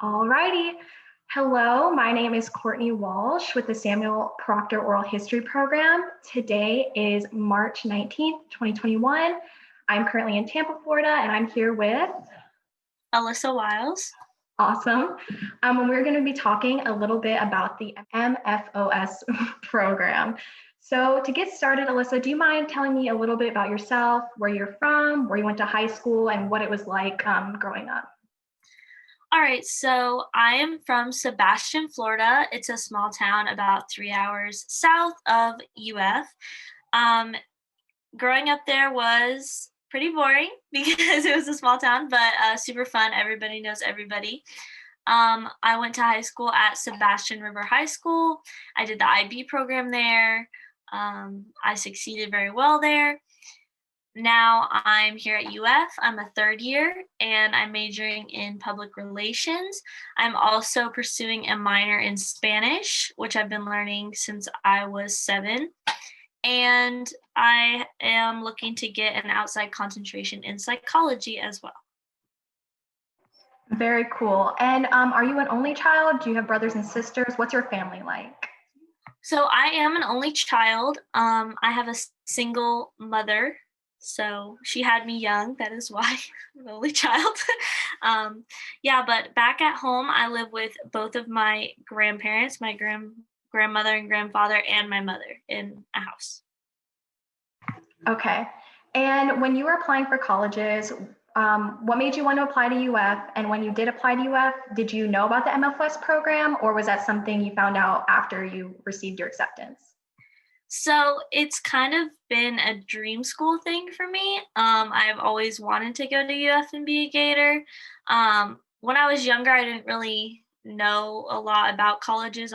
Alrighty. Hello, my name is Courtney Walsh with the Samuel Proctor Oral History Program. Today is March 19th, 2021. I'm currently in Tampa, Florida, and I'm here with Alyssa Wiles. Awesome. We're going to be talking a little bit about the MFOS program. So to get started, Alyssa, do you mind telling me a little bit about yourself, where you're from, where you went to high school, and what it was like growing up? All right, so I am from Sebastian, Florida. It's a small town about 3 hours south of UF. Um, Growing up there was pretty boring because it was a small town, but super fun. Everybody knows everybody. I went to high school at Sebastian River High School. I did the IB program there. I succeeded very well there. Now I'm here at UF. I'm a third year and I'm majoring in public relations. I'm also pursuing a minor in Spanish, which I've been learning since I was 7. And I am looking to get an outside concentration in psychology as well. Very cool. And are you an only child? Do you have brothers and sisters? What's your family like? So I am an only child. I have a single mother. So she had me young. That is why I'm an only child. But back at home, I live with both of my grandparents, my grandmother and grandfather, and my mother in a house. Okay. And when you were applying for colleges, what made you want to apply to UF? And when you did apply to UF, did you know about the MFOS program, or was that something you found out after you received your acceptance? So it's kind of been a dream school thing for me. I've always wanted to go to UF and be a Gator. When I was younger, I didn't really know a lot about colleges.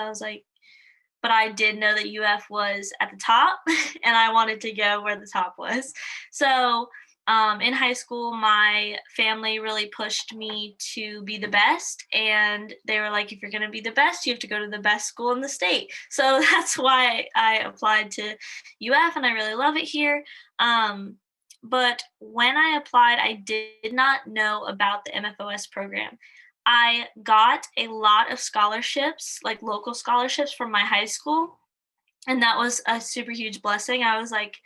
But I did know that UF was at the top, and I wanted to go where the top was. So in high school, my family really pushed me to be the best. And they were like, if you're going to be the best, you have to go to the best school in the state. So that's why I applied to UF, and I really love it here. But when I applied, I did not know about the MFOS program. I got a lot of scholarships, like local scholarships from my high school. And that was a super huge blessing. I was like,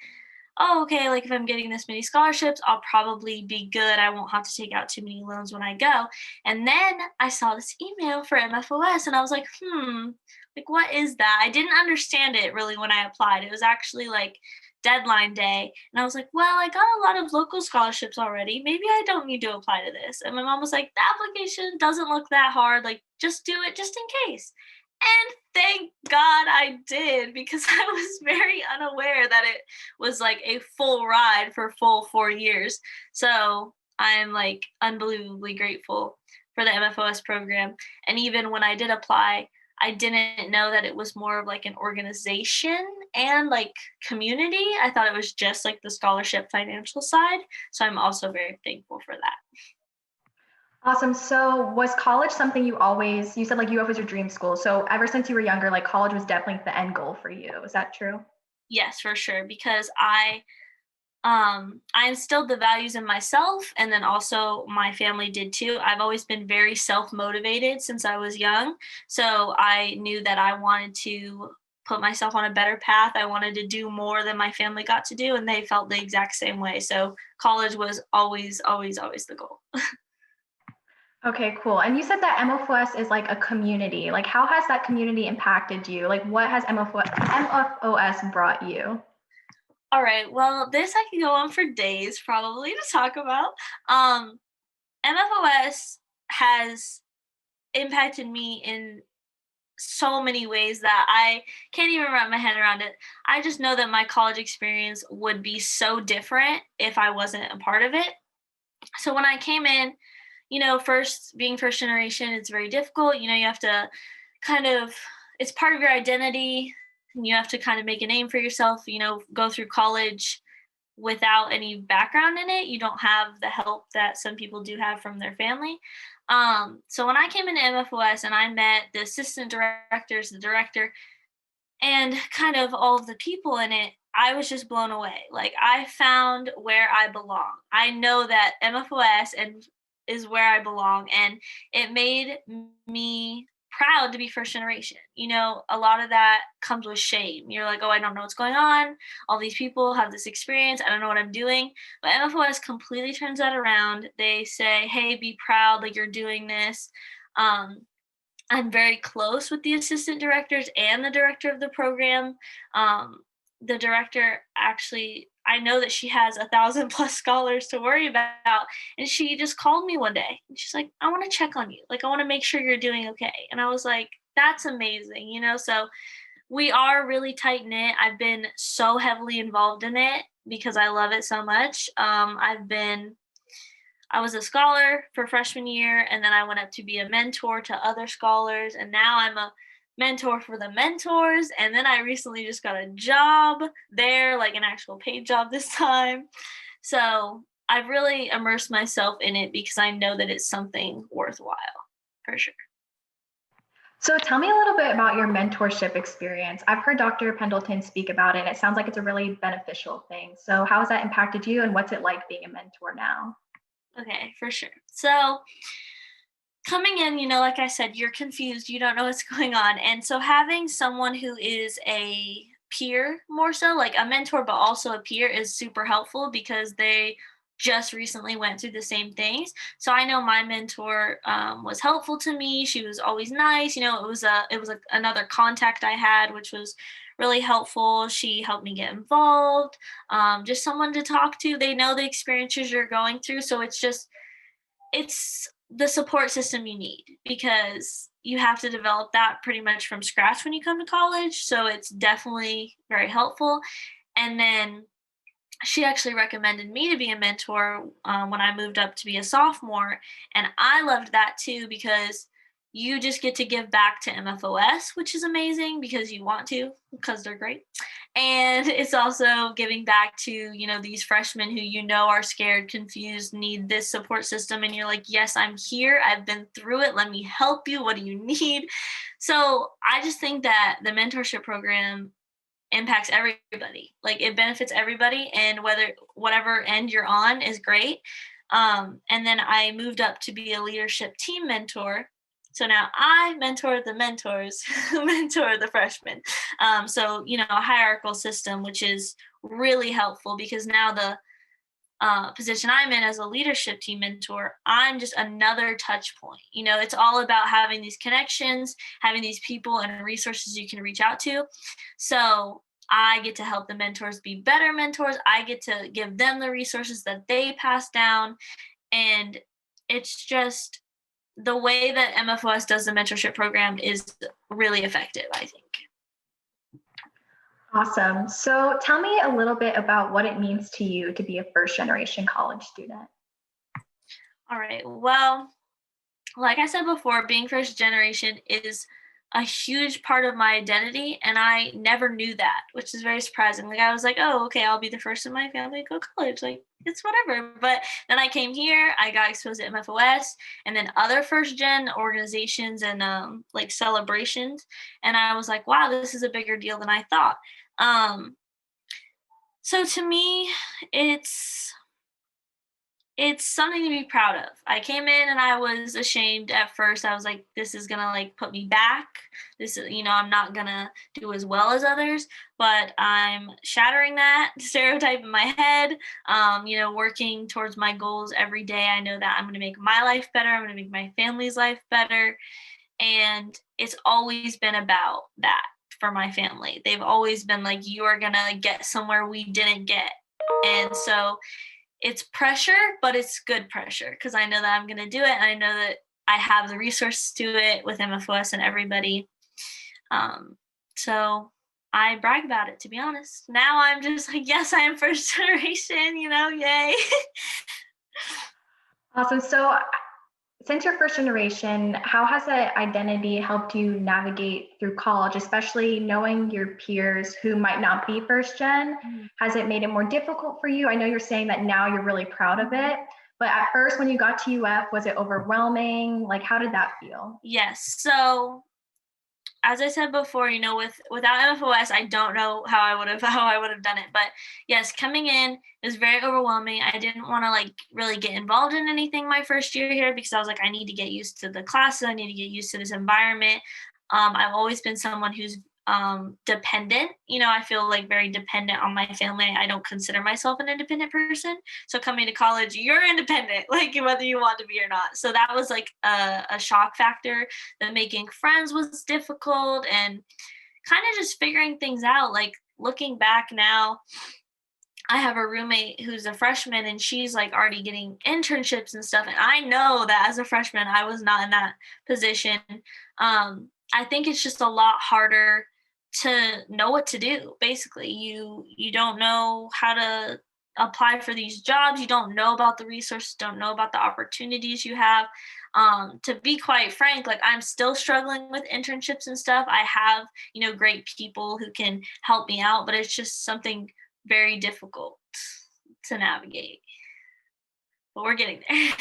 oh, okay, like if I'm getting this many scholarships, I'll probably be good. I won't have to take out too many loans when I go. And then I saw this email for MFOS and I was like, like what is that? I didn't understand it really when I applied. It was actually like deadline day. And I was like, well, I got a lot of local scholarships already. Maybe I don't need to apply to this. And my mom was like, the application doesn't look that hard. Like just do it just in case. And thank God I did, because I was very unaware that it was like a full ride for full 4 years. So I'm like unbelievably grateful for the MFOS program. And even when I did apply, I didn't know that it was more of like an organization and like community. I thought it was just like the scholarship financial side. So I'm also very thankful for that. Awesome. So was college something you said like UF was your dream school. So ever since you were younger, like college was definitely the end goal for you. Is that true? Yes, for sure. Because I instilled the values in myself, and then also my family did too. I've always been very self-motivated since I was young. So I knew that I wanted to put myself on a better path. I wanted to do more than my family got to do, and they felt the exact same way. So college was always, always, always the goal. Okay, cool. And you said that MFOS is like a community. Like how has that community impacted you? Like what has MFOS brought you? All right. Well, this I can go on for days probably to talk about. MFOS has impacted me in so many ways that I can't even wrap my head around it. I just know that my college experience would be so different if I wasn't a part of it. So when I came in, being first generation, it's very difficult. You have to it's part of your identity. And you have to kind of make a name for yourself, go through college without any background in it. You don't have the help that some people do have from their family. So when I came into MFOS and I met the assistant directors, the director, and kind of all of the people in it, I was just blown away. Like I found where I belong. I know that MFOS and is where I belong. And it made me proud to be first generation. You know, a lot of that comes with shame. You're like, oh, I don't know what's going on. All these people have this experience. I don't know what I'm doing. But MFOS completely turns that around. They say, hey, be proud, like you're doing this. I'm very close with the assistant directors and the director of the program. The director actually, I know that she has 1,000+ scholars to worry about. And she just called me one day and she's like, I want to check on you. Like, I want to make sure you're doing okay. And I was like, that's amazing, you know? So we are really tight knit. I've been so heavily involved in it because I love it so much. I was a scholar for freshman year, and then I went up to be a mentor to other scholars, and now I'm a mentor for the mentors. And then I recently just got a job there, like an actual paid job this time. So I've really immersed myself in it because I know that it's something worthwhile, for sure. So tell me a little bit about your mentorship experience. I've heard Dr. Pendleton speak about it, and it sounds like it's a really beneficial thing. So how has that impacted you, and what's it like being a mentor now? Okay, for sure. So coming in, you know, like I said, you're confused, you don't know what's going on. And so having someone who is a peer more so, like a mentor, but also a peer is super helpful because they just recently went through the same things. So I know my mentor was helpful to me. She was always nice. You know, it was another contact I had, which was really helpful. She helped me get involved, just someone to talk to. They know the experiences you're going through. So it's the support system you need because you have to develop that pretty much from scratch when you come to college. So it's definitely very helpful. And then she actually recommended me to be a mentor when I moved up to be a sophomore. And I loved that too because you just get to give back to MFOS, which is amazing because you want to, because they're great. And it's also giving back to, you know, these freshmen who, you know, are scared, confused, need this support system. And you're like, yes, I'm here. I've been through it. Let me help you. What do you need? So I just think that the mentorship program impacts everybody. Like it benefits everybody, and whatever end you're on is great. And then I moved up to be a leadership team mentor. So now I mentor the mentors who mentor the freshmen. So, you know, a hierarchical system, which is really helpful because now the position I'm in as a leadership team mentor, I'm just another touch point. You know, it's all about having these connections, having these people and resources you can reach out to. So I get to help the mentors be better mentors. I get to give them the resources that they pass down. And it's just the way that MFOS does the mentorship program is really effective, I think. Awesome. So tell me a little bit about what it means to you to be a first generation college student. All right. Well, like I said before, being first generation is a huge part of my identity, and I never knew that, which is very surprising. Like I was like, oh, okay, I'll be the first in my family to go to college. Like it's whatever. But then I came here, I got exposed to MFOS and then other first gen organizations and like celebrations, and I was like, wow, this is a bigger deal than I thought. So to me, it's something to be proud of. I came in and I was ashamed at first. I was like, this is gonna like put me back. This is, you know, I'm not gonna do as well as others, but I'm shattering that stereotype in my head, you know, working towards my goals every day. I know that I'm gonna make my life better. I'm gonna make my family's life better. And it's always been about that for my family. They've always been like, you are gonna get somewhere we didn't get. And so it's pressure, but it's good pressure because I know that I'm going to do it. And I know that I have the resources to do it with MFOS and everybody. So I brag about it, to be honest. Now I'm just like, yes, I am first generation, you know, yay. Awesome. So since you're first generation, how has that identity helped you navigate through college, especially knowing your peers who might not be first gen? Has it made it more difficult for you? I know you're saying that now you're really proud of it, but at first when you got to UF, was it overwhelming? Like, how did that feel? Yes. So as I said before, without MFOS, I don't know how I would have done it. But yes, coming in is very overwhelming. I didn't want to like really get involved in anything my first year here because I was like, I need to get used to the classes. I need to get used to this environment. I've always been someone who's dependent. I feel like very dependent on my family. I don't consider myself an independent person. So coming to college, you're independent, like whether you want to be or not. So that was like a shock factor. That making friends was difficult and kind of just figuring things out. Like looking back now, I have a roommate who's a freshman and she's like already getting internships and stuff. And I know that as a freshman, I was not in that position. I think it's just a lot harder to know what to do. Basically, you don't know how to apply for these jobs. You don't know about the resources, don't know about the opportunities you have. To be quite frank, like I'm still struggling with internships and stuff. I have, great people who can help me out, but it's just something very difficult to navigate. But we're getting there.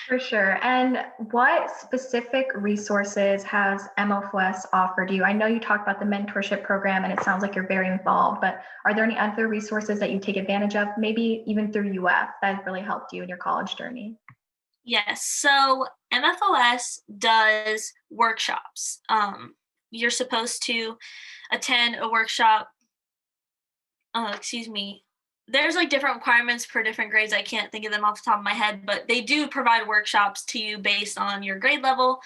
For sure. And what specific resources has MFOS offered you? I know you talked about the mentorship program and it sounds like you're very involved, but are there any other resources that you take advantage of, maybe even through UF, that really helped you in your college journey? Yes. So MFOS does workshops. You're supposed to attend a workshop. There's like different requirements for different grades. I can't think of them off the top of my head, but they do provide workshops to you based on your grade level.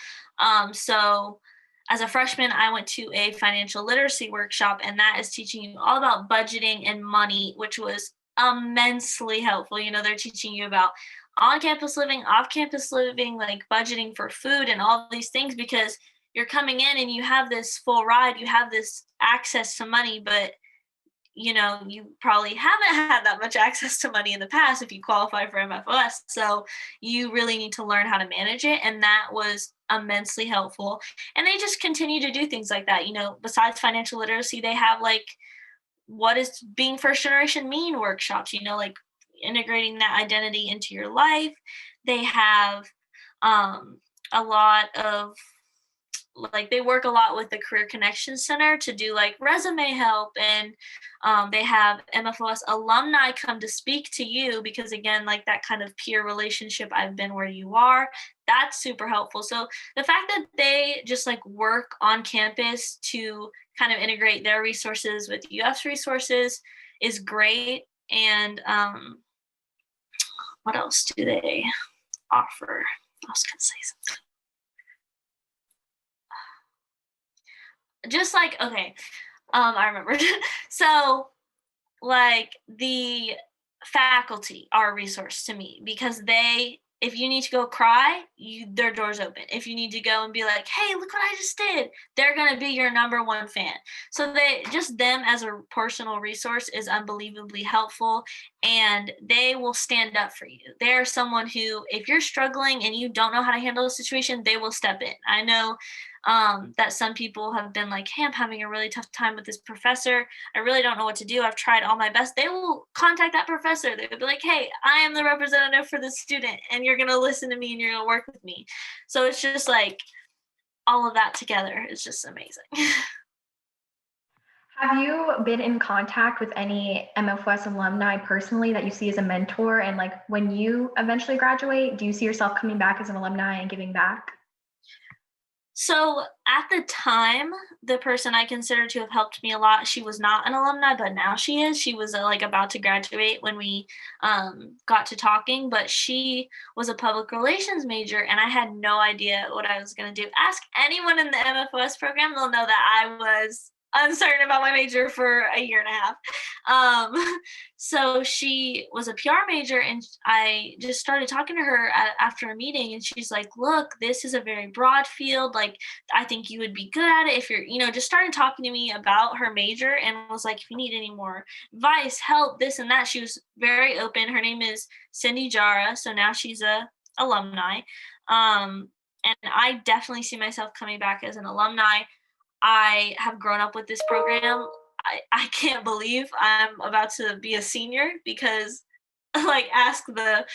So as a freshman, I went to a financial literacy workshop, and that is teaching you all about budgeting and money, which was immensely helpful. They're teaching you about on-campus living, off-campus living, like budgeting for food and all these things, because you're coming in and you have this full ride, you have this access to money, but you probably haven't had that much access to money in the past if you qualify for MFOS. So you really need to learn how to manage it. And that was immensely helpful. And they just continue to do things like that. Besides financial literacy, they have like, what does being first generation mean workshops, like integrating that identity into your life. They have a lot of they work a lot with the Career Connection Center to do like resume help, and they have MFOS alumni come to speak to you because, again, like that kind of peer relationship, I've been where you are, that's super helpful. So the fact that they just like work on campus to kind of integrate their resources with UF's resources is great. And what else do they offer? I was going to say something. Just like, okay, I remember. So like the faculty are a resource to me because if you need to go cry, their door's open. If you need to go and be like, hey, look what I just did, they're going to be your number one fan. So them as a personal resource is unbelievably helpful, and they will stand up for you. They're someone who, if you're struggling and you don't know how to handle a situation, they will step in. I know that some people have been like, hey, I'm having a really tough time with this professor. I really don't know what to do. I've tried all my best. They will contact that professor. They will be like, hey, I am the representative for this student, and you're going to listen to me and you're going to work with me. So it's just like all of that together is just amazing. Have you been in contact with any MFOS alumni personally that you see as a mentor? And like when you eventually graduate, do you see yourself coming back as an alumni and giving back? So at the time, the person I consider to have helped me a lot, she was not an alumni, but now she is. She was like about to graduate when we got to talking, but she was a public relations major, and I had no idea what I was going to do. Ask anyone in the MFOS program, they'll know that I was uncertain about my major for a year and a half. So she was a PR major, and I just started talking to her after a meeting, and she's like, look, this is a very broad field. Like, I think you would be good at it if you're, just started talking to me about her major, and was like, if you need any more advice, help, this and that. She was very open. Her name is Cindy Jara. So now she's a alumni. And I definitely see myself coming back as an alumni. I have grown up with this program. I can't believe I'm about to be a senior because like ask the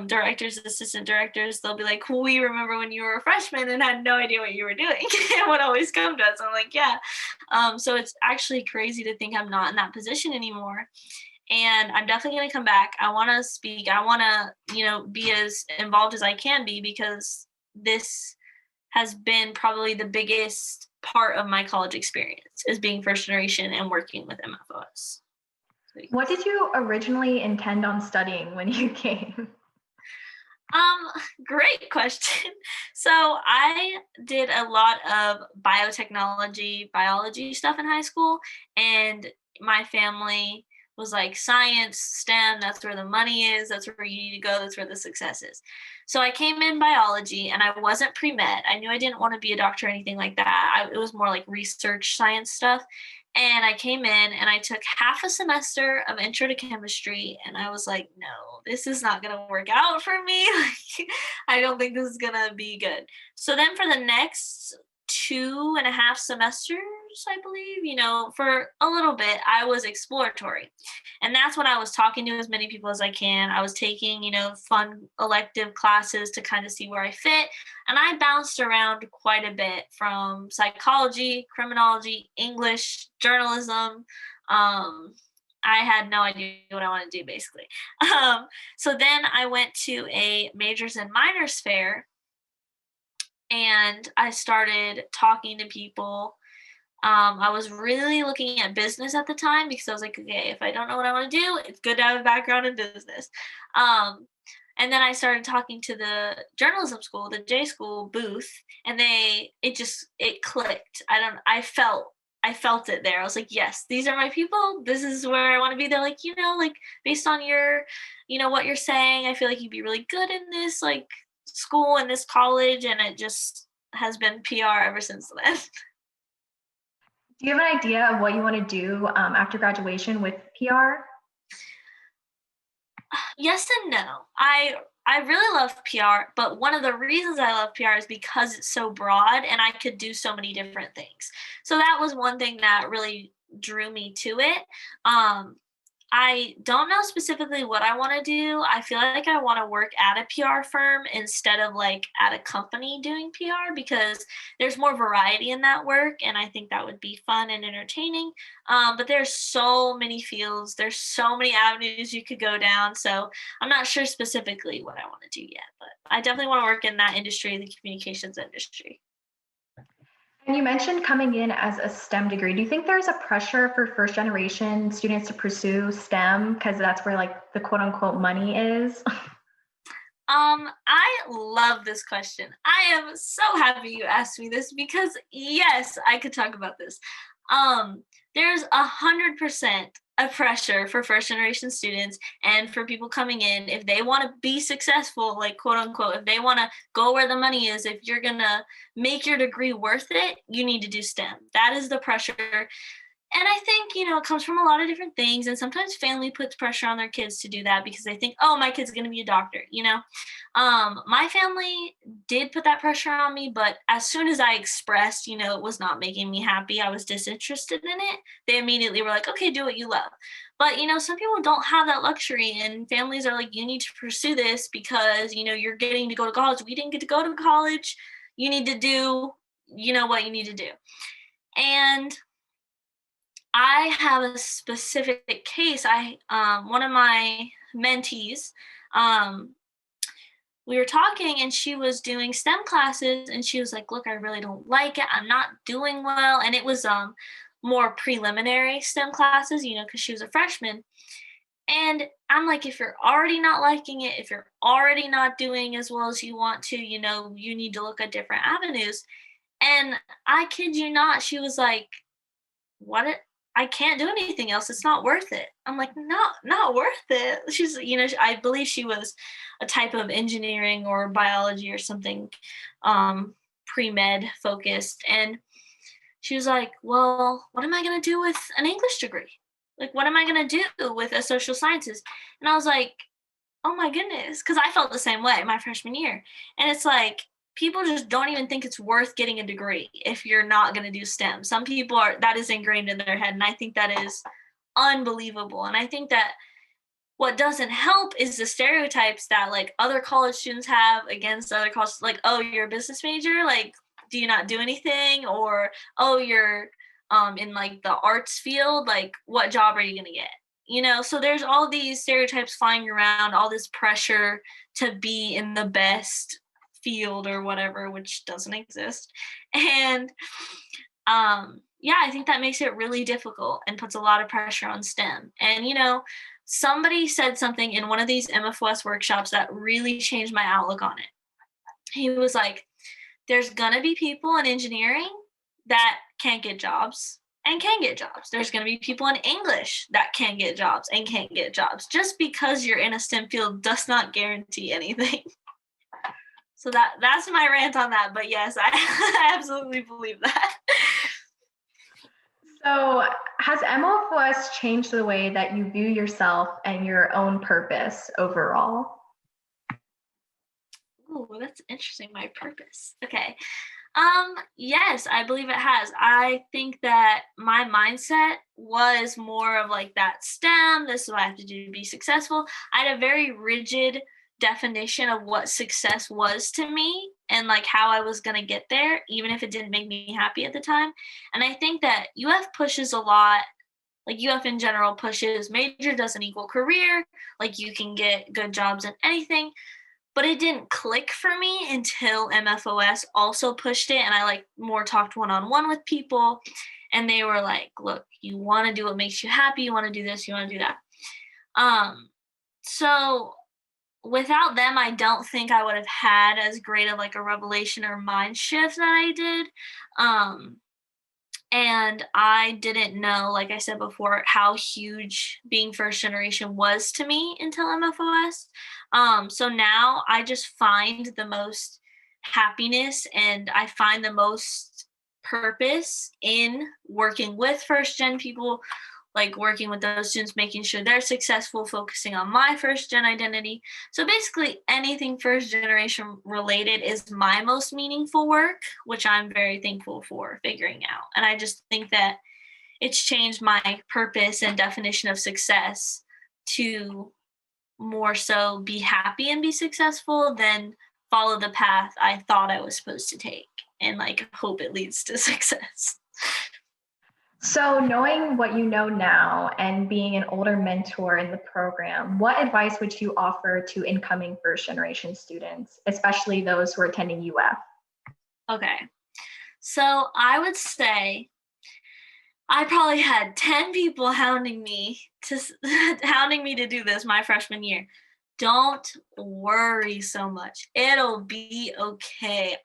directors, assistant directors, they'll be like, we remember when you were a freshman and had no idea what you were doing. And would always come to us. I'm like, yeah. So it's actually crazy to think I'm not in that position anymore. And I'm definitely going to come back. I want to speak. I want to, be as involved as I can be, because this has been probably the biggest part of my college experience, is being first generation and working with MFOS. What did you originally intend on studying when you came? Great question. So I did a lot of biotechnology, biology stuff in high school, and my family was like, science, STEM, that's where the money is, that's where you need to go, that's where the success is. So I came in biology, and I wasn't pre-med. I knew I didn't want to be a doctor or anything like that. It was more like research science stuff. And I came in and I took half a semester of intro to chemistry, and I was like, no, this is not going to work out for me. Like, I don't think this is going to be good. So then for the next 2.5 semesters, I believe, for a little bit, I was exploratory. And that's when I was talking to as many people as I can. I was taking, fun elective classes to kind of see where I fit. And I bounced around quite a bit, from psychology, criminology, English, journalism. I had no idea what I wanted to do, basically. So then I went to a majors and minors fair, and I started talking to people. I was really looking at business at the time, because I was like, okay, if I don't know what I want to do, it's good to have a background in business. And then I started talking to the journalism school, the J school booth, and it clicked. I felt it there. I was like, yes, these are my people. This is where I want to be. They're like, like based on your, what you're saying, I feel like you'd be really good in this like school and this college. And it just has been PR ever since then. Do you have an idea of what you want to do after graduation with PR? Yes and no. I really love PR, but one of the reasons I love PR is because it's so broad and I could do so many different things. So that was one thing that really drew me to it. I don't know specifically what I want to do. I feel like I want to work at a PR firm instead of like at a company doing PR, because there's more variety in that work, and I think that would be fun and entertaining. But there's so many fields, there's so many avenues you could go down. So I'm not sure specifically what I want to do yet, but I definitely want to work in that industry, the communications industry. And you mentioned coming in as a STEM degree. Do you think there's a pressure for first generation students to pursue STEM because that's where like the quote unquote money is? I love this question. I am so happy you asked me this, because yes, I could talk about this. There's 100% a pressure for first generation students and for people coming in. If they want to be successful, like quote unquote, if they want to go where the money is, if you're going to make your degree worth it, you need to do STEM. That is the pressure. And I think, it comes from a lot of different things. And sometimes family puts pressure on their kids to do that because they think, oh, my kid's going to be a doctor, My family did put that pressure on me, but as soon as I expressed, it was not making me happy, I was disinterested in it, they immediately were like, okay, do what you love. But, some people don't have that luxury, and families are like, you need to pursue this because, you're getting to go to college. We didn't get to go to college. You need to do, what you need to do. And I have a specific case. One of my mentees, we were talking, and she was doing STEM classes, and she was like, look, I really don't like it. I'm not doing well. And it was more preliminary STEM classes, because she was a freshman. And I'm like, if you're already not liking it, if you're already not doing as well as you want to, you need to look at different avenues. And I kid you not, she was like, what? I can't do anything else. It's not worth it. I'm like, no, not worth it. She's, I believe she was a type of engineering or biology or something, pre-med focused. And she was like, well, what am I going to do with an English degree? Like, what am I going to do with a social sciences? And I was like, oh my goodness. Cause I felt the same way my freshman year. And it's like, people just don't even think it's worth getting a degree if you're not going to do STEM. Some people that is ingrained in their head. And I think that is unbelievable. And I think that what doesn't help is the stereotypes that like other college students have against other college, like, oh, you're a business major, like, do you not do anything? Or, oh, you're in like the arts field, like, what job are you going to get? You know, so there's all these stereotypes flying around, all this pressure to be in the best field or whatever, which doesn't exist. And yeah, I think that makes it really difficult and puts a lot of pressure on STEM. And, you know, somebody said something in one of these MFOS workshops that really changed my outlook on it. He was like, there's going to be people in engineering that can't get jobs and can get jobs. There's going to be people in English that can get jobs and can't get jobs. Just because you're in a STEM field does not guarantee anything. So that's my rant on that. But yes, I absolutely believe that. So has MFOS changed the way that you view yourself and your own purpose overall? Oh, that's interesting. My purpose. Okay. Yes, I believe it has. I think that my mindset was more of like that STEM, this is what I have to do to be successful. I had a very rigid definition of what success was to me and like how I was going to get there, even if it didn't make me happy at the time. And I think that UF pushes a lot, like UF in general pushes major doesn't equal career, like you can get good jobs in anything. But it didn't click for me until MFOS also pushed it, and I like more talked one-on-one with people, and they were like, look, you want to do what makes you happy, you want to do this, you want to do that. So without them, I don't think I would have had as great of like a revelation or mind shift that I did. And I didn't know, like I said before, how huge being first generation was to me until MFOS. So now I just find the most happiness and I find the most purpose in working with first gen people, like working with those students, making sure they're successful, focusing on my first gen identity. So basically anything first generation related is my most meaningful work, which I'm very thankful for figuring out. And I just think that it's changed my purpose and definition of success to more so be happy and be successful than follow the path I thought I was supposed to take and like hope it leads to success. So knowing what you know now and being an older mentor in the program, what advice would you offer to incoming first generation students, especially those who are attending UF? Okay. So I would say I probably had 10 people hounding me to do this my freshman year. Don't worry so much. It'll be okay.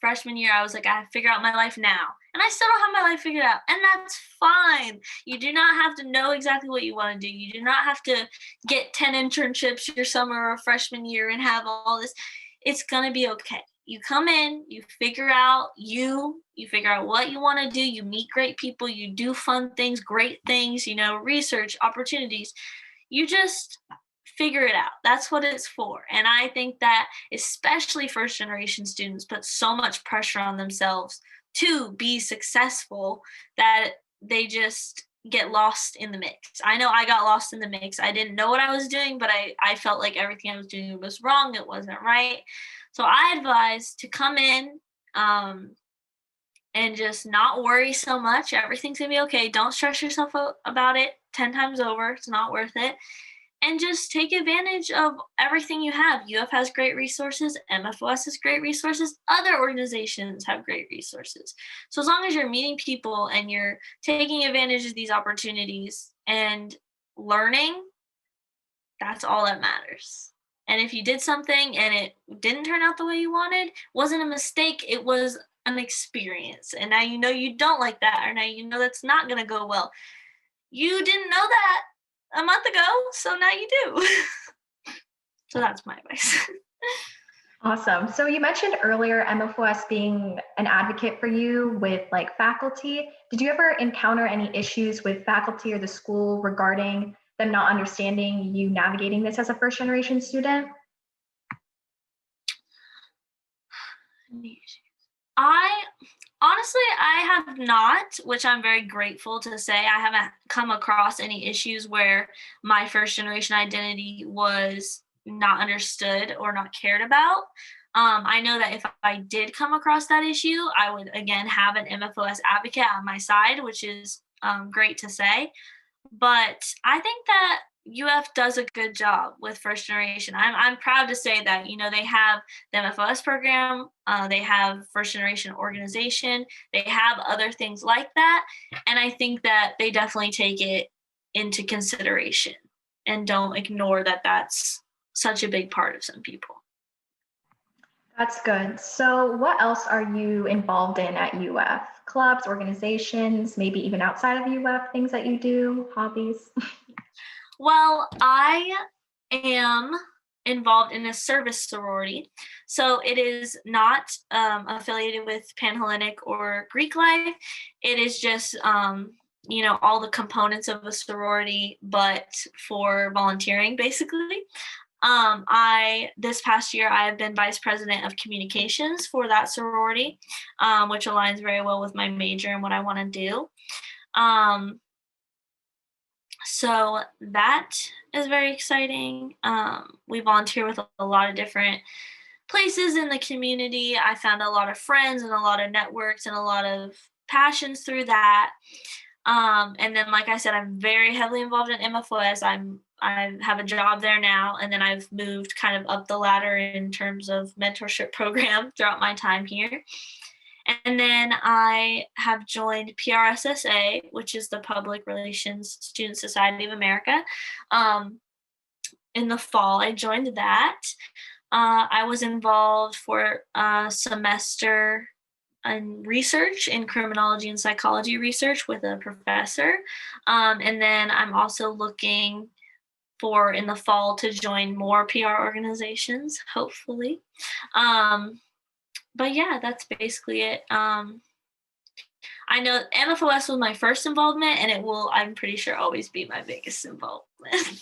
Freshman year, I was like, I have to figure out my life now. And I still don't have my life figured out. And that's fine. You do not have to know exactly what you want to do. You do not have to get 10 internships your summer or freshman year and have all this. It's going to be okay. You come in, you figure out you figure out what you want to do. You meet great people. You do fun things, great things, research, opportunities. You just figure it out. That's what it's for. And I think that especially first generation students put so much pressure on themselves to be successful that they just get lost in the mix. I know I got lost in the mix. I didn't know what I was doing, but I felt like everything I was doing was wrong. It wasn't right. So I advise to come in and just not worry so much. Everything's going to be okay. Don't stress yourself about it 10 times over. It's not worth it. And just take advantage of everything you have. UF has great resources. MFOS has great resources. Other organizations have great resources. So as long as you're meeting people and you're taking advantage of these opportunities and learning, that's all that matters. And if you did something and it didn't turn out the way you wanted, wasn't a mistake, it was an experience. And now you know you don't like that, or now you know that's not going to go well. You didn't know that a month ago, so now you do. So that's my advice. Awesome. So you mentioned earlier MFOS being an advocate for you with like faculty. Did you ever encounter any issues with faculty or the school regarding them not understanding you navigating this as a first generation student? Honestly, I have not, which I'm very grateful to say. I haven't come across any issues where my first generation identity was not understood or not cared about. I know that if I did come across that issue, I would again have an MFOS advocate on my side, which is great to say. But I think that UF does a good job with first generation. I'm proud to say that they have the MFOS program, they have first generation organization, they have other things like that, and I think that they definitely take it into consideration and don't ignore that that's such a big part of some people. That's good. So, what else are you involved in at UF? Clubs, organizations, maybe even outside of UF, things that you do, hobbies? Well, I am involved in a service sorority. So it is not affiliated with Panhellenic or Greek life. It is just, all the components of a sorority, but for volunteering, basically. This past year, I have been vice president of communications for that sorority, which aligns very well with my major and what I want to do. So that is very exciting. We volunteer with a lot of different places in the community. I found a lot of friends and a lot of networks and a lot of passions through that. And then, like I said, I'm very heavily involved in MFOS. I have a job there now, and then I've moved kind of up the ladder in terms of mentorship program throughout my time here. And then I have joined PRSSA, which is the Public Relations Student Society of America. In the fall, I joined that. I was involved for a semester in research in criminology and psychology research with a professor. And then I'm also looking for in the fall to join more PR organizations, hopefully. But yeah, that's basically it. I know MFOS was my first involvement, and it will, I'm pretty sure, always be my biggest involvement.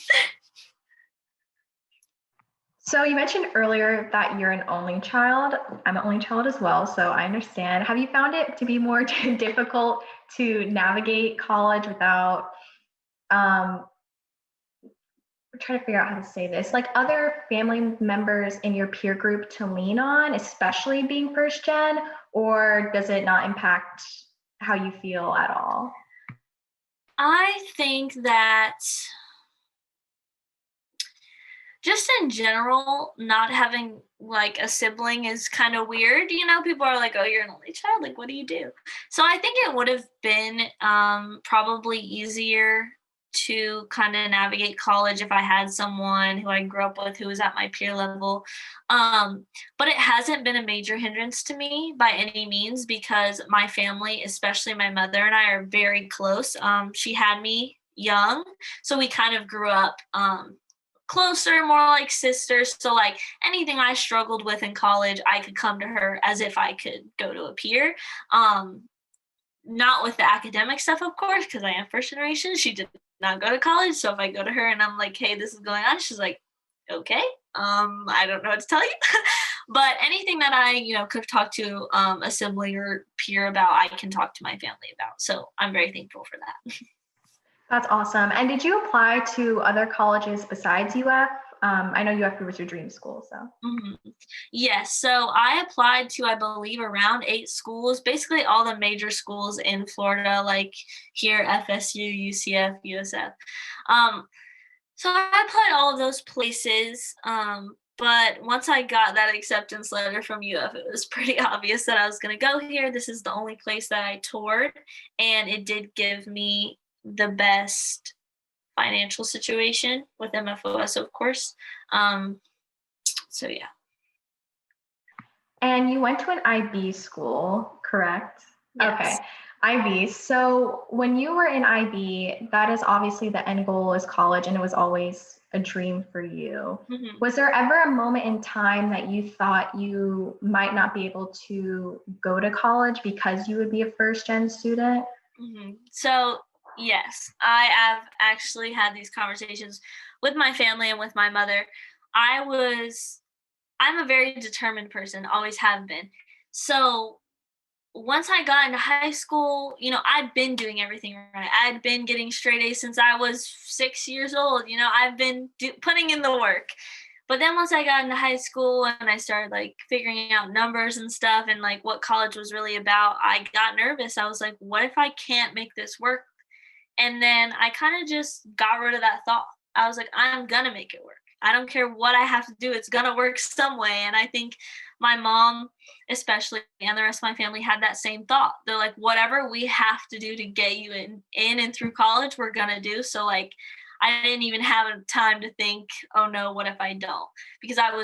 So, you mentioned earlier that you're an only child. I'm an only child as well, so I understand. Have you found it to be more difficult to navigate college without I'm trying to figure out how to say this, like other family members in your peer group to lean on, especially being first gen, or does it not impact how you feel at all? I think that just in general, not having like a sibling is kind of weird. People are like, oh, you're an only child. Like, what do you do? So I think it would have been probably easier to kind of navigate college if I had someone who I grew up with who was at my peer level. But it hasn't been a major hindrance to me by any means because my family, especially my mother and I, are very close. She had me young, so we kind of grew up closer, more like sisters. So like anything I struggled with in college, I could come to her as if I could go to a peer. Not with the academic stuff, of course, because I am first generation. She did not go to college. So if I go to her and I'm like, hey, this is going on, she's like, okay, I don't know what to tell you. But anything that I, could talk to a sibling or peer about, I can talk to my family about. So I'm very thankful for that. That's awesome. And did you apply to other colleges besides UF? I know UF was your dream school, so. Mm-hmm. Yes, so I applied to, I believe, around 8 schools, basically all the major schools in Florida, like here, FSU, UCF, USF. So I applied all of those places, but once I got that acceptance letter from UF, it was pretty obvious that I was going to go here. This is the only place that I toured, and it did give me the best financial situation with MFOS, of course. So yeah. And you went to an IB school, correct? Yes. Okay. IB. So when you were in IB, that is obviously the end goal is college, and it was always a dream for you. Mm-hmm. Was there ever a moment in time that you thought you might not be able to go to college because you would be a first gen student? Mm-hmm. So yes, I have actually had these conversations with my family and with my mother. I'm a very determined person, always have been. So once I got into high school, I'd been doing everything right. I'd been getting straight A's since I was 6 years old. I've been putting in the work. But then once I got into high school and I started like figuring out numbers and stuff and like what college was really about, I got nervous. I was like, what if I can't make this work? And then I kind of just got rid of that thought. I was like, I'm going to make it work. I don't care what I have to do. It's going to work some way. And I think my mom, especially, and the rest of my family had that same thought. They're like, whatever we have to do to get you in and through college, we're going to do. So like, I didn't even have time to think, oh no, what if I don't? Because I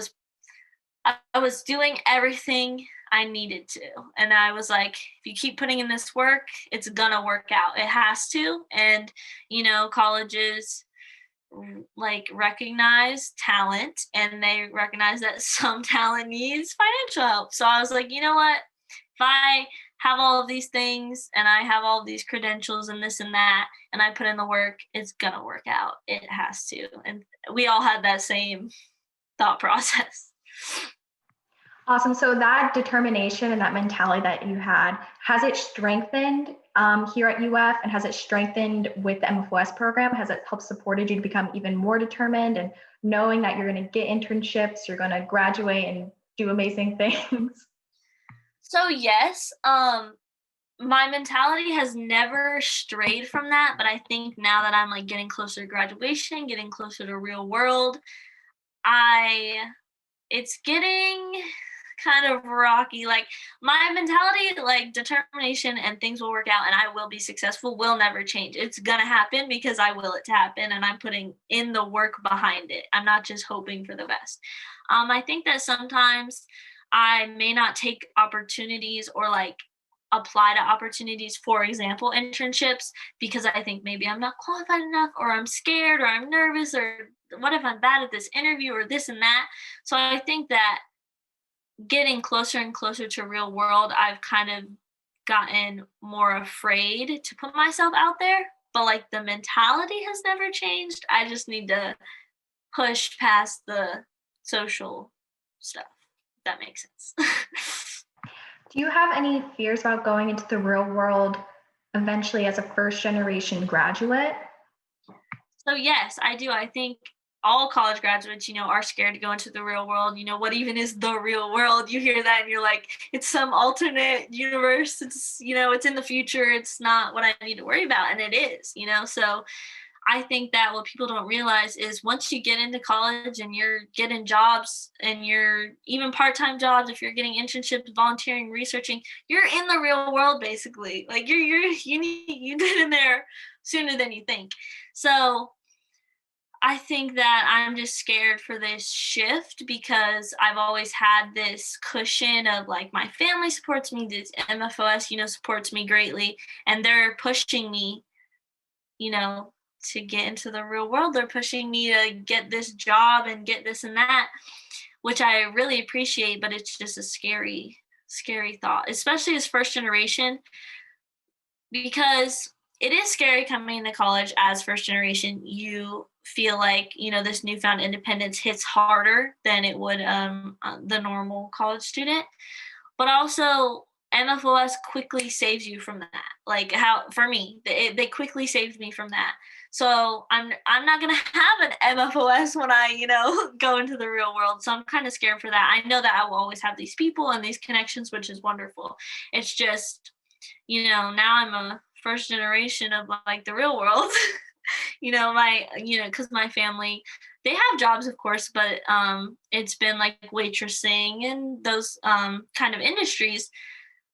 was doing everything I needed to. And I was like, if you keep putting in this work, it's gonna work out. It has to. And, colleges like recognize talent, and they recognize that some talent needs financial help. So I was like, you know what? If I have all of these things and I have all of these credentials and this and that, and I put in the work, it's gonna work out. It has to. And we all had that same thought process. Awesome. So that determination and that mentality that you had, has it strengthened here at UF, and has it strengthened with the MFOS program? Has it helped supported you to become even more determined and knowing that you're going to get internships, you're going to graduate and do amazing things? So yes, my mentality has never strayed from that, but I think now that I'm like getting closer to graduation, getting closer to real world, it's getting kind of rocky. Like my mentality, like determination and things will work out and I will be successful will never change. It's gonna happen because I will it to happen and I'm putting in the work behind it. I'm not just hoping for the best. I think that sometimes I may not take opportunities or like apply to opportunities, for example, internships, because I think maybe I'm not qualified enough or I'm scared or I'm nervous or what if I'm bad at this interview or this and that. So I think that getting closer and closer to real world, I've kind of gotten more afraid to put myself out there, but like the mentality has never changed. I just need to push past the social stuff. If that makes sense. Do you have any fears about going into the real world eventually as a first generation graduate? So yes, I do. I think all college graduates, are scared to go into the real world. What even is the real world? You hear that and you're like, it's some alternate universe. It's, it's in the future. It's not what I need to worry about. And it is, so I think that what people don't realize is once you get into college and you're getting jobs and you're even part-time jobs, if you're getting internships, volunteering, researching, you're in the real world basically. Like you get in there sooner than you think. So I think that I'm just scared for this shift because I've always had this cushion of like my family supports me, this MFOS, supports me greatly, and they're pushing me, to get into the real world. They're pushing me to get this job and get this and that, which I really appreciate, but it's just a scary, scary thought, especially as first generation, because it is scary coming into college as first generation. You feel like, this newfound independence hits harder than it would the normal college student. But also MFOS quickly saves you from that. Like how, for me, they quickly saved me from that. So I'm not going to have an MFOS when I, go into the real world. So I'm kind of scared for that. I know that I will always have these people and these connections, which is wonderful. It's just, now I'm a first generation of like the real world. Because my family, they have jobs, of course, but it's been like waitressing and those kind of industries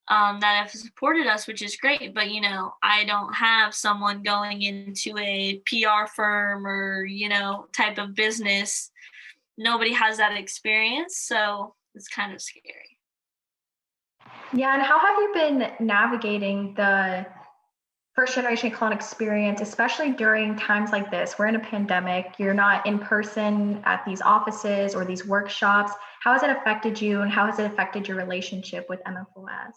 that have supported us, which is great. But, I don't have someone going into a PR firm or, type of business. Nobody has that experience. So it's kind of scary. Yeah. And how have you been navigating the first generation college experience, especially during times like this? We're in a pandemic, you're not in person at these offices or these workshops. How has it affected you and how has it affected your relationship with MFOS?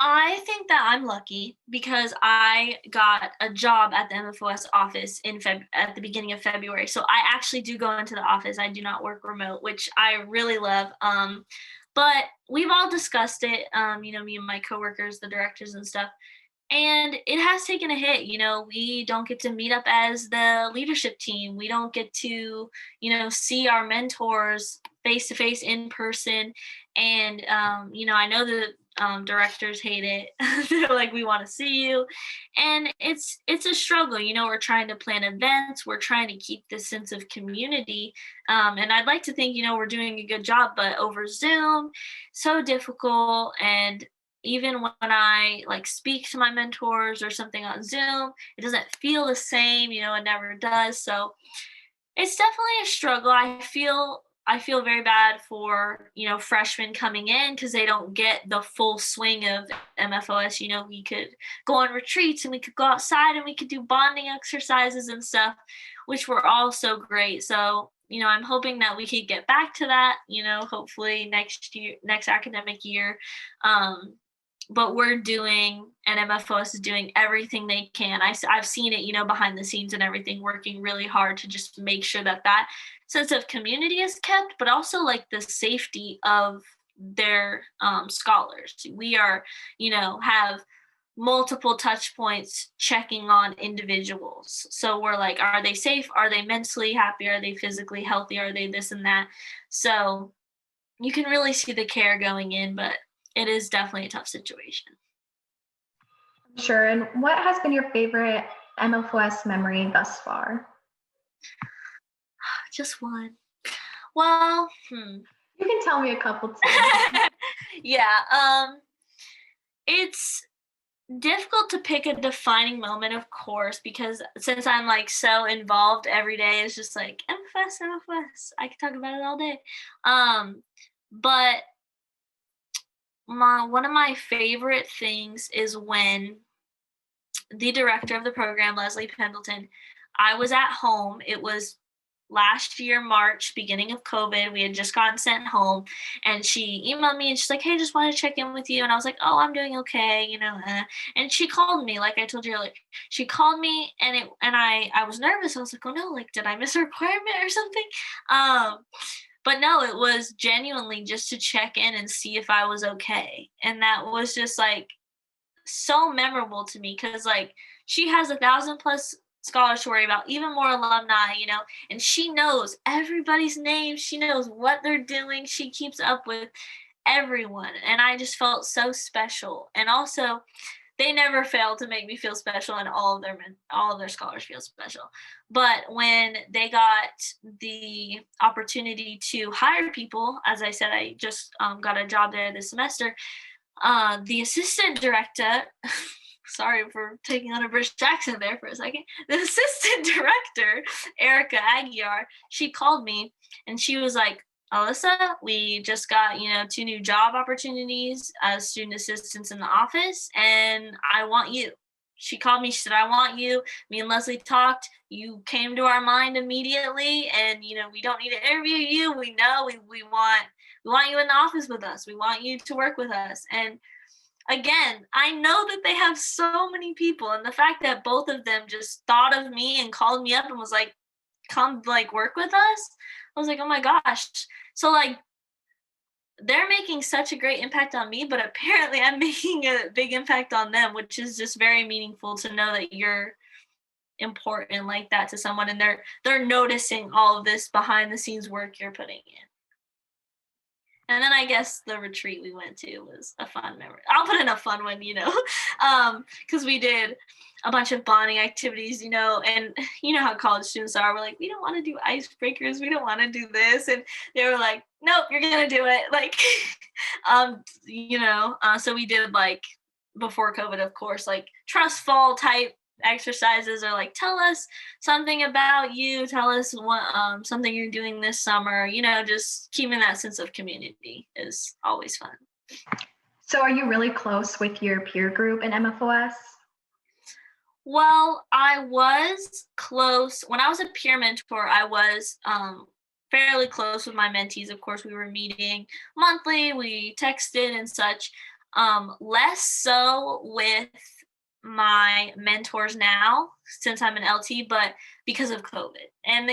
I think that I'm lucky because I got a job at the MFOS office at the beginning of February. So I actually do go into the office. I do not work remote, which I really love. But we've all discussed it, me and my coworkers, the directors and stuff. And it has taken a hit. We don't get to meet up as the leadership team. We don't get to, see our mentors face to face in person. And, I know the directors hate it. They're like, we want to see you. And it's a struggle. We're trying to plan events. We're trying to keep this sense of community. And I'd like to think, we're doing a good job, but over Zoom, so difficult. And even when I speak to my mentors or something on Zoom, it doesn't feel the same, it never does. So it's definitely a struggle. I feel very bad for, freshmen coming in because they don't get the full swing of MFOS. We could go on retreats and we could go outside and we could do bonding exercises and stuff, which were all so great. So, I'm hoping that we could get back to that, hopefully next academic year. But we're doing, and MFOS is doing everything they can. I've seen it, behind the scenes and everything, working really hard to just make sure that sense of community is kept, but also the safety of their scholars. We are, have multiple touch points checking on individuals. So we're like, are they safe? Are they mentally happy? Are they physically healthy? Are they this and that? So you can really see the care going in, but it is definitely a tough situation. Sure. And what has been your favorite MFOS memory thus far? Just one. Well, You can tell me a couple too. Yeah. It's difficult to pick a defining moment, of course, because since I'm so involved every day, it's just MFOS. I can talk about it all day. But one of my favorite things is when the director of the program, Leslie Pendleton, I was at home. It was last year, March, beginning of COVID. We had just gotten sent home, and she emailed me and she's like, hey, just want to check in with you. And I was like, oh, I'm doing okay, and she called me, like I told you earlier. She called me and I was nervous. I was like, oh no, did I miss a requirement or something? But no, it was genuinely just to check in and see if I was okay. And that was just so memorable to me because she has 1,000+ scholars to worry about, even more alumni, and she knows everybody's name. She knows what they're doing. She keeps up with everyone. And I just felt so special. And also, they never fail to make me feel special, and all of their scholars feel special. But when they got the opportunity to hire people, as I said, I just got a job there this semester. The assistant director, sorry for taking on a British accent there for a second. The assistant director, Erica Aguiar, she called me and she was like, Alyssa, we just got, 2 new job opportunities as student assistants in the office, and I want you. She called me, she said, I want you. Me and Leslie talked. You came to our mind immediately, and, we don't need to interview you. We know we want you in the office with us. We want you to work with us. And again, I know that they have so many people, and the fact that both of them just thought of me and called me up and was like, come work with us. I was like, oh my gosh. So they're making such a great impact on me, but apparently I'm making a big impact on them, which is just very meaningful to know that you're important like that to someone, and they're noticing all of this behind the scenes work you're putting in. And then I guess the retreat we went to was a fun memory. I'll put in a fun one, because we did a bunch of bonding activities, and how college students are. We're like, we don't want to do icebreakers. We don't want to do this. And they were like, nope, you're going to do it. So we did before COVID, of course, trust fall type exercises, or tell us something about you, tell us what something you're doing this summer. Just keeping that sense of community is always fun. So are you really close with your peer group in MFOS? Well, I was close when I was a peer mentor. I was fairly close with my mentees. Of course, we were meeting monthly, we texted and such. Less so with my mentors now since I'm an LT, but because of COVID. And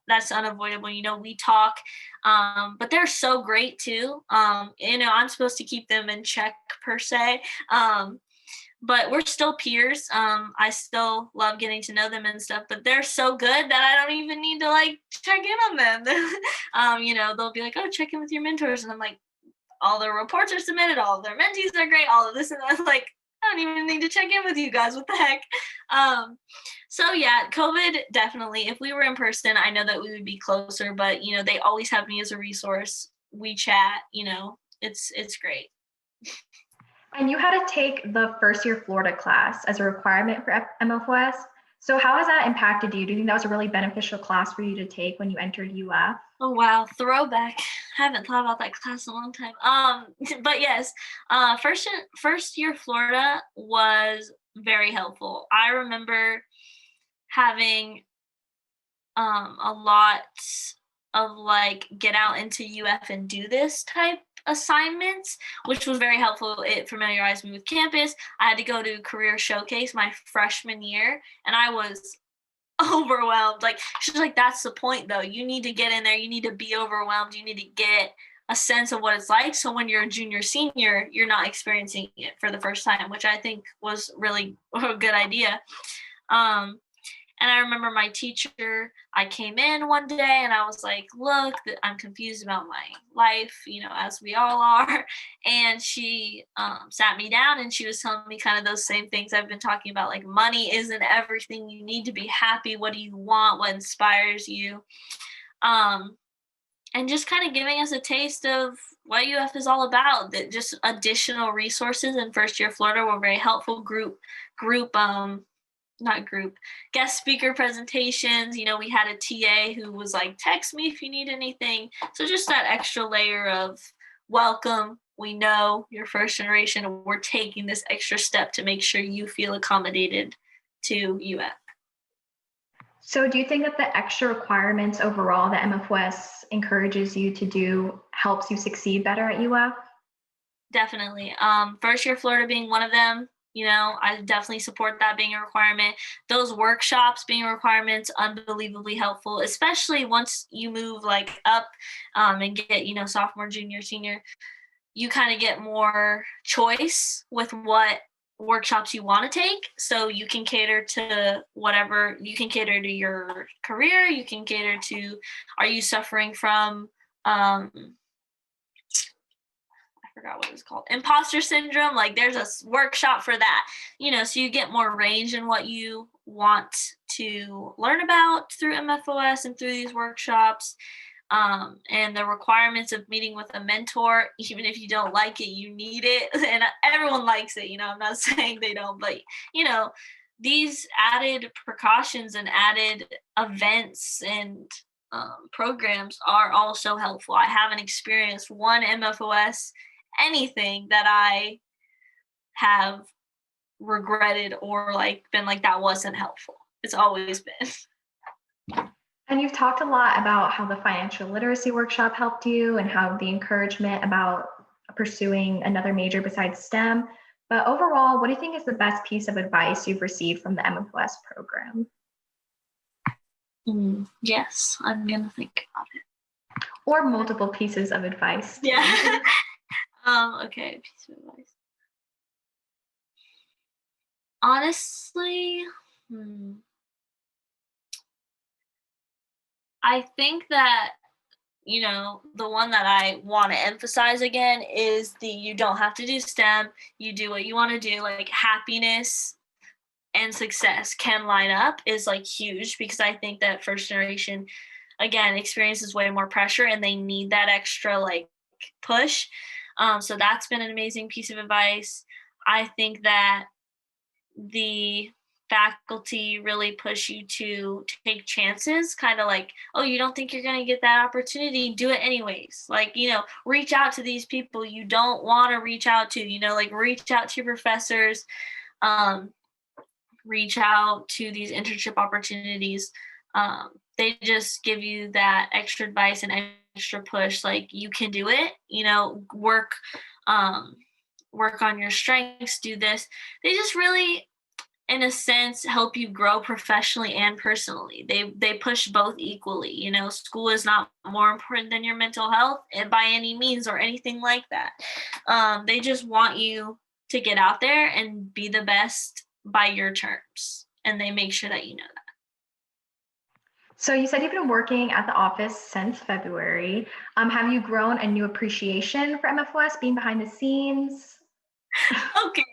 that's unavoidable. We talk, but they're so great too. I'm supposed to keep them in check per se. But we're still peers. I still love getting to know them and stuff, but they're so good that I don't even need to like check in on them. They'll be like, oh, check in with your mentors. And I'm like, all their reports are submitted, all of their mentees are great, all of this and that. Like, I don't even need to check in with you guys. What the heck? So yeah, COVID definitely. If we were in person, I know that we would be closer, but they always have me as a resource. We chat, it's great. And you had to take the first year Florida class as a requirement for MFOS. So how has that impacted you? Do you think that was a really beneficial class for you to take when you entered UF? Oh, wow. Throwback. Haven't thought about that class in a long time. But yes, first year Florida was very helpful. I remember having a lot of like get out into UF and do this type assignments, which was very helpful. It familiarized me with campus. I had to go to career showcase my freshman year, and I was overwhelmed. Like, she's like, that's the point though. You need to get in there. You need to be overwhelmed. You need to get a sense of what it's like. So when you're a junior, senior, you're not experiencing it for the first time, which I think was really a good idea. And I remember my teacher, I came in one day and I was like, look, I'm confused about my life, as we all are. And she sat me down and she was telling me kind of those same things I've been talking about, like money isn't everything. You need to be happy. What do you want? What inspires you? And just kind of giving us a taste of what UF is all about. That just additional resources in first year Florida were very helpful. Guest speaker presentations. We had a TA who was like, text me if you need anything. So just that extra layer of welcome. We know you're first generation and we're taking this extra step to make sure you feel accommodated to UF. So do you think that the extra requirements overall that MFOS encourages you to do helps you succeed better at UF? Definitely. First year Florida being one of them. I definitely support that being a requirement. Those workshops being requirements, unbelievably helpful, especially once you move like up and get, sophomore, junior, senior, you kind of get more choice with what workshops you want to take. So you can cater to whatever, you can cater to your career, you can cater to, are you suffering from, I forgot what it was called, imposter syndrome. Like there's a workshop for that, so you get more range in what you want to learn about through MFOS and through these workshops. And the requirements of meeting with a mentor, even if you don't like it, you need it. And everyone likes it, I'm not saying they don't, but these added precautions and added events and programs are also helpful. I haven't experienced one MFOS anything that I have regretted or like been like that wasn't helpful. It's always been. And you've talked a lot about how the financial literacy workshop helped you and how the encouragement about pursuing another major besides STEM. But overall, what do you think is the best piece of advice you've received from the MFOS program? Yes, I'm going to think about it. Or multiple pieces of advice. Yeah. Okay, piece of advice. Honestly, I think that, the one that I want to emphasize again is you don't have to do STEM. You do what you want to do. Like happiness and success can line up is like huge, because I think that first generation, again, experiences way more pressure and they need that extra like push. So that's been an amazing piece of advice. I think that the faculty really push you to take chances, kind of like, oh, you don't think you're going to get that opportunity, do it anyways. Like, reach out to these people you don't want to reach out to, like reach out to your professors, reach out to these internship opportunities. They just give you that extra advice and extra push, like you can do it, work work on your strengths, do this. They just really, in a sense, help you grow professionally and personally. They push both equally. You know, school is not more important than your mental health by any means or anything like that. They just want you to get out there and be the best by your terms, and they make sure that you know that. So you said you've been working at the office since February. Have you grown a new appreciation for MFOS, being behind the scenes? Okay.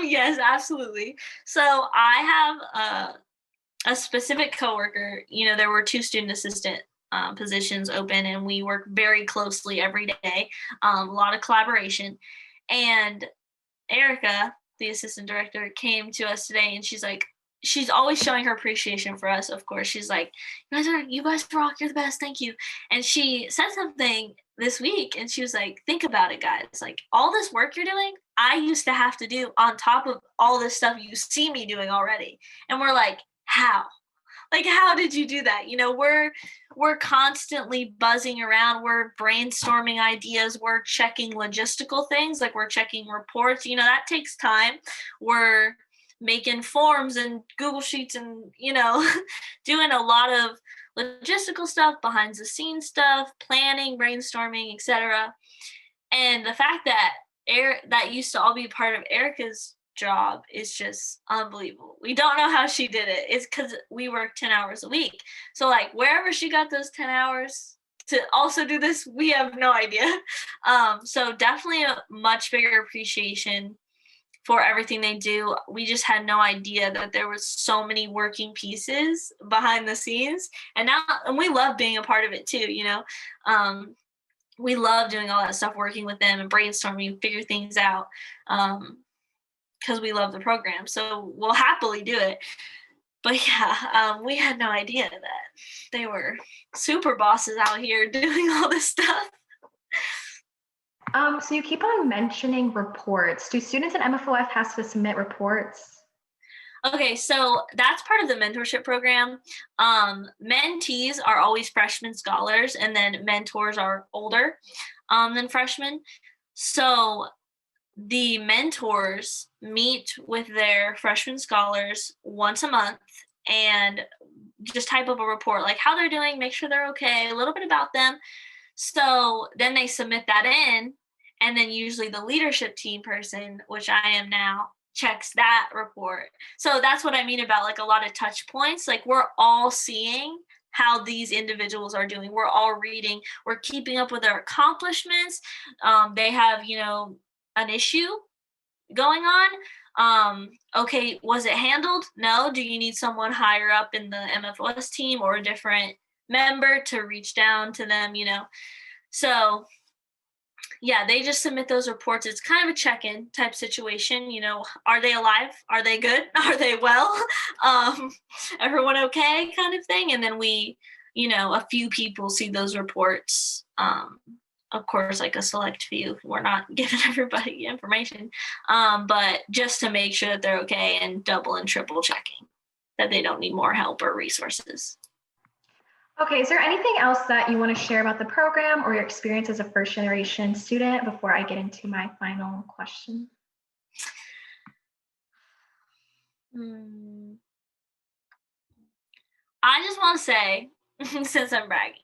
Yes, absolutely. So I have a specific coworker. You know, there were 2 student assistant positions open, and we work very closely every day. A lot of collaboration. And Erica, the assistant director, came to us today, and she's always showing her appreciation for us. Of course, she's like, "You guys rock. You're the best. Thank you." And she said something this week, and she was like, "Think about it, guys. Like, all this work you're doing, I used to have to do on top of all this stuff you see me doing already." And we're like, "How? Like, how did you do that?" You know, we're constantly buzzing around, we're brainstorming ideas, we're checking logistical things, like we're checking reports. You know, that takes time. We're making forms and Google Sheets and, you know, doing a lot of logistical stuff, behind the scenes stuff, planning, brainstorming, etc. And the fact that that used to all be part of Erica's job is just unbelievable. We don't know how she did it. It's because we work 10 hours a week. So like wherever she got those 10 hours to also do this, we have no idea. So definitely a much bigger appreciation for everything they do. We just had no idea that there was so many working pieces behind the scenes. And we love being a part of it too, you know. We love doing all that stuff, working with them and brainstorming, figure things out. Because we love the program. So we'll happily do it. But yeah, we had no idea that they were super bosses out here doing all this stuff. So you keep on mentioning reports. Do students in MFOS have to submit reports? Okay, so that's part of the mentorship program. Mentees are always freshman scholars, and then mentors are older than freshmen. So the mentors meet with their freshman scholars once a month and just type up a report, like how they're doing, make sure they're okay, a little bit about them. So then they submit that in, and then usually the leadership team person, which I am now, checks that report. So that's what I mean about like a lot of touch points. Like we're all seeing how these individuals are doing. We're all reading, we're keeping up with their accomplishments. They have, you know, an issue going on. Okay, was it handled? No. Do you need someone higher up in the MFOS team or a different member to reach down to them, you know? So yeah, they just submit those reports. It's kind of a check-in type situation, you know, are they alive? Are they good? Are they well? Everyone okay kind of thing. And then we, you know, a few people see those reports. Of course, like a select few. We're not giving everybody information, but just to make sure that they're okay and double and triple checking that they don't need more help or resources. Okay, is there anything else that you want to share about the program or your experience as a first generation student before I get into my final question? I just want to say, since I'm bragging,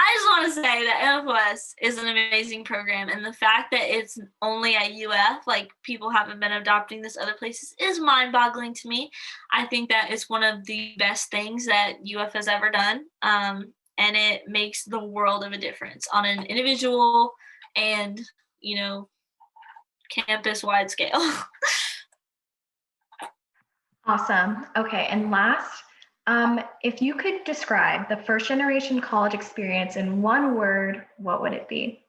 I just want to say that MFOS is an amazing program, and the fact that it's only at UF, like people haven't been adopting this other places, is mind-boggling to me. I think that it's one of the best things that UF has ever done, and it makes the world of a difference on an individual and, you know, campus-wide scale. Awesome. Okay, and last, if you could describe the first generation college experience in one word, what would it be?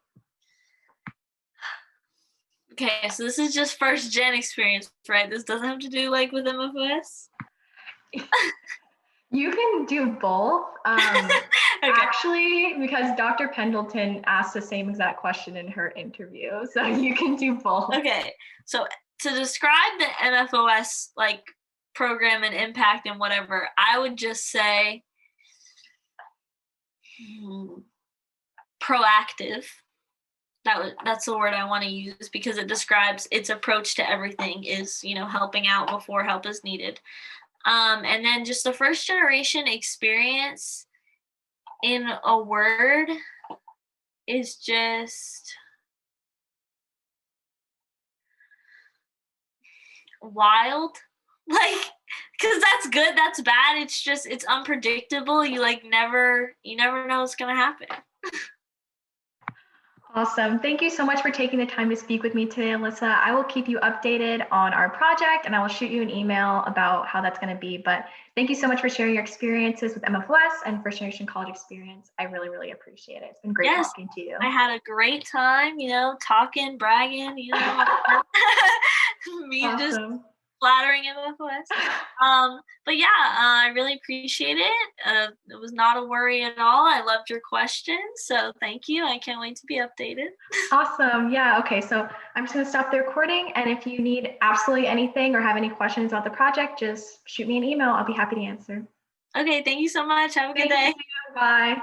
Okay, so this is just first gen experience, right? This doesn't have to do like with MFOS. You can do both. Okay. Actually, because Dr. Pendleton asked the same exact question in her interview, so you can do both. Okay, so to describe the MFOS like program and impact and whatever, I would just say proactive. That's the word I want to use because it describes its approach to everything is, helping out before help is needed. And then just the first generation experience in a word is just wild. Like, because that's good, that's bad. It's unpredictable. You never know what's gonna happen. Awesome. Thank you so much for taking the time to speak with me today, Alyssa. I will keep you updated on our project and I will shoot you an email about how that's going to be. But thank you so much for sharing your experiences with MFOS and first generation college experience. I really, really appreciate it. It's been great talking to you. I had a great time, talking, bragging, me awesome. Just flattering MFOS. But yeah, I really appreciate it. It was not a worry at all. I loved your questions. So thank you. I can't wait to be updated. Awesome. Yeah. Okay. So I'm just going to stop the recording. And if you need absolutely anything or have any questions about the project, just shoot me an email. I'll be happy to answer. Okay. Thank you so much. Have a good day. Bye.